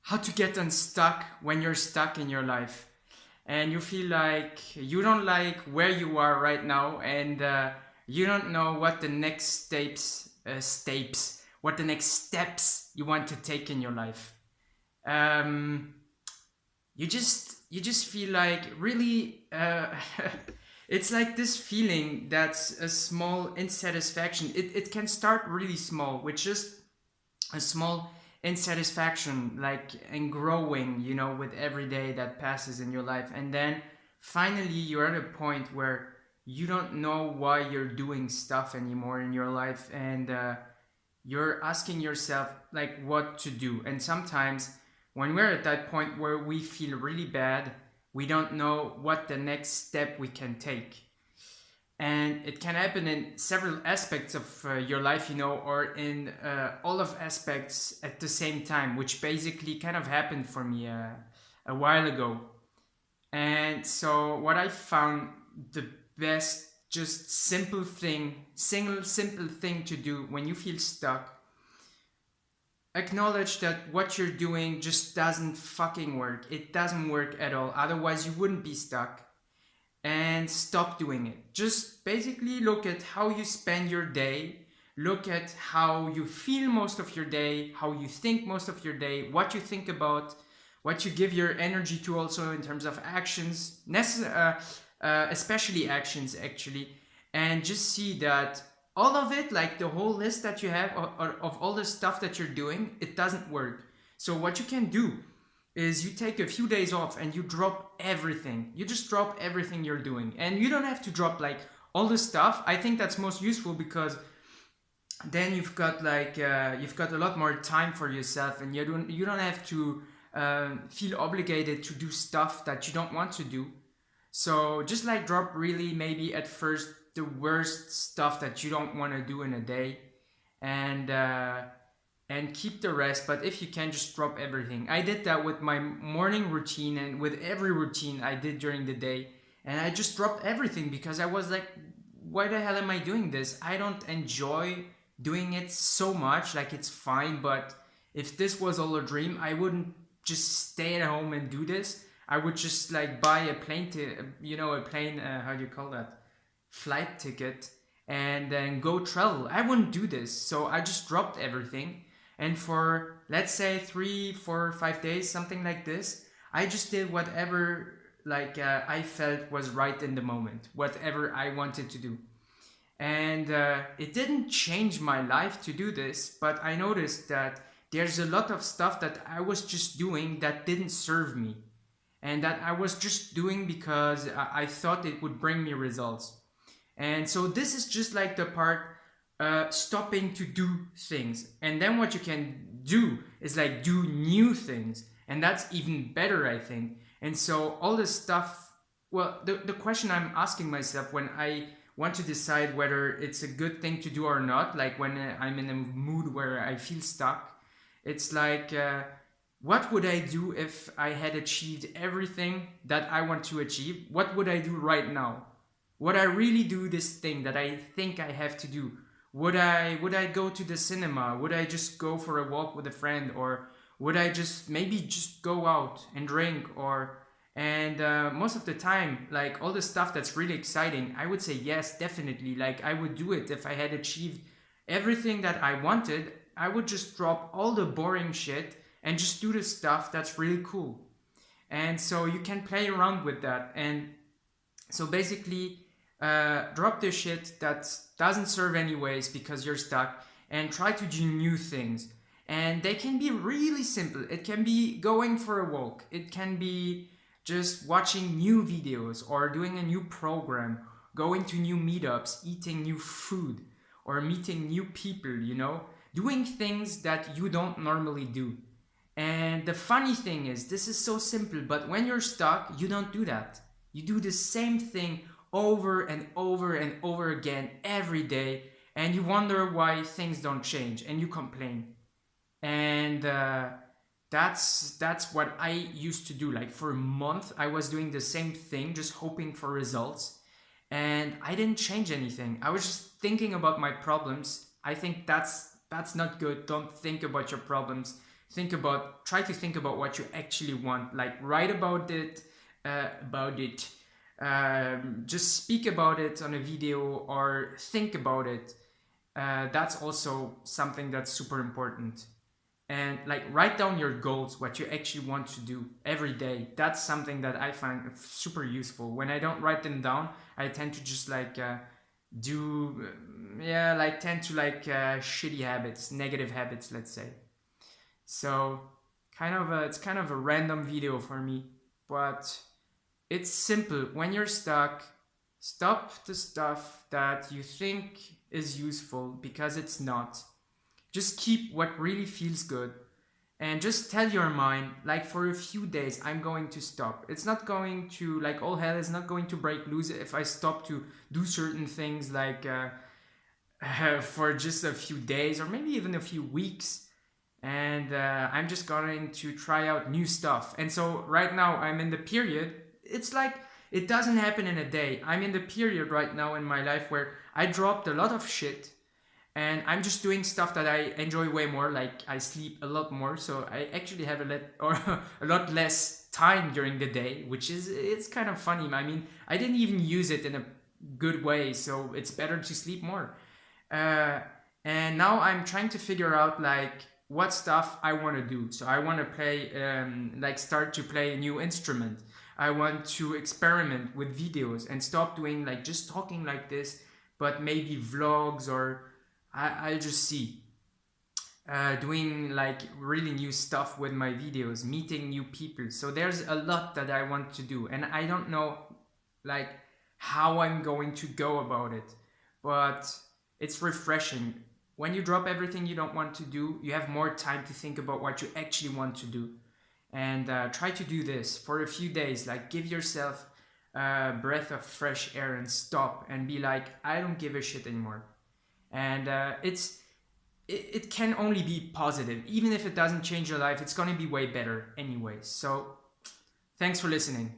How to get unstuck when you're stuck in your life and you feel like you don't like where you are right now, and you don't know what the next what the next steps you want to take in your life. um, you just feel like really it's like this feeling that's a small insatisfaction. It can start really small with just a small insatisfaction, like, and growing, with every day that passes in your life, and then finally you're at a point where you don't know why you're doing stuff anymore in your life, and you're asking yourself like what to do. And sometimes when we're at that point where we feel really bad, we don't know what the next step we can take. And it can happen in several aspects of your life, or in all of aspects at the same time, which basically kind of happened for me a while ago. And so what I found the best, just single simple thing to do when you feel stuck: acknowledge that what you're doing just doesn't fucking work. It doesn't work at all, otherwise you wouldn't be stuck. And stop doing it. Just basically look at how you spend your day, look at how you feel most of your day, how you think most of your day, what you think about, what you give your energy to, also in terms of actions, especially actions actually, and just see that all of it, like the whole list that you have of all the stuff that you're doing, it doesn't work. So what you can do is you take a few days off and you drop everything. You just drop everything you're doing. And you don't have to drop like all the stuff. I think that's most useful, because then you've got a lot more time for yourself, and you don't have to feel obligated to do stuff that you don't want to do. So just like drop really maybe at first the worst stuff that you don't want to do in a day, and keep the rest. But if you can, just drop everything. I did that with my morning routine and with every routine I did during the day, and I just dropped everything because I was like, why the hell am I doing this? I don't enjoy doing it so much. Like, it's fine, but if this was all a dream, I wouldn't just stay at home and do this. I would just like buy a how do you call that, flight ticket, and then go travel. I wouldn't do this. So I just dropped everything. And for, let's say, 3, 4, 5 days, something like this, I just did whatever I felt was right in the moment, whatever I wanted to do. And it didn't change my life to do this, but I noticed that there's a lot of stuff that I was just doing that didn't serve me, and that I was just doing because I thought it would bring me results. And so this is just like the part, stopping to do things. And then what you can do is like do new things. And that's even better, I think. And so all this stuff, well, the question I'm asking myself when I want to decide whether it's a good thing to do or not, like when I'm in a mood where I feel stuck, it's like, what would I do if I had achieved everything that I want to achieve? What would I do right now? Would I really do this thing that I think I have to do? Would I go to the cinema? Would I just go for a walk with a friend? Or would I just maybe just go out and drink? And most of the time, like all the stuff that's really exciting, I would say yes, definitely. Like, I would do it if I had achieved everything that I wanted. I would just drop all the boring shit and just do the stuff that's really cool. And so you can play around with that. And so basically, drop the shit that doesn't serve anyways because you're stuck, and try to do new things. And they can be really simple. It can be going for a walk. It can be just watching new videos or doing a new program, going to new meetups, eating new food, or meeting new people, doing things that you don't normally do. And the funny thing is, this is so simple, but when you're stuck, you don't do that. You do the same thing over and over and over again every day, and you wonder why things don't change, and you complain. And that's what I used to do. Like, for a month, I was doing the same thing, just hoping for results, and I didn't change anything. I was just thinking about my problems. I think that's That's not good. Don't think about your problems. Try to think about what you actually want. Like write about it, about it. Just speak about it on a video or think about it. That's also something that's super important. And like write down your goals, what you actually want to do every day. That's something that I find super useful. When I don't write them down, I tend to just like do yeah, like tend to like shitty habits, negative habits, let's say. So it's kind of a random video for me, but it's simple. When you're stuck, stop the stuff that you think is useful because it's not. Just keep what really feels good and just tell your mind, like for a few days, I'm going to stop. It's not going to, like, all hell is not going to break loose if I stop to do certain things, like for just a few days or maybe even a few weeks. And I'm just going to try out new stuff. And so right now I'm in the period. It's like it doesn't happen in a day. I'm in the period right now in my life where I dropped a lot of shit and I'm just doing stuff that I enjoy way more. Like I sleep a lot more, so I actually have a lot less time during the day, which is it's kind of funny. I mean, I didn't even use it in a good way, so it's better to sleep more. Uh, and now I'm trying to figure out like what stuff I want to do. So I want to play, like start to play a new instrument. I want to experiment with videos and stop doing like just talking like this, but maybe vlogs or I'll just see. Doing like really new stuff with my videos, meeting new people. So there's a lot that I want to do, and I don't know like how I'm going to go about it, but it's refreshing. When you drop everything you don't want to do, you have more time to think about what you actually want to do. And try to do this for a few days. Like give yourself a breath of fresh air and stop and be like, I don't give a shit anymore. And it can only be positive. Even if it doesn't change your life, it's gonna be way better anyway. So thanks for listening.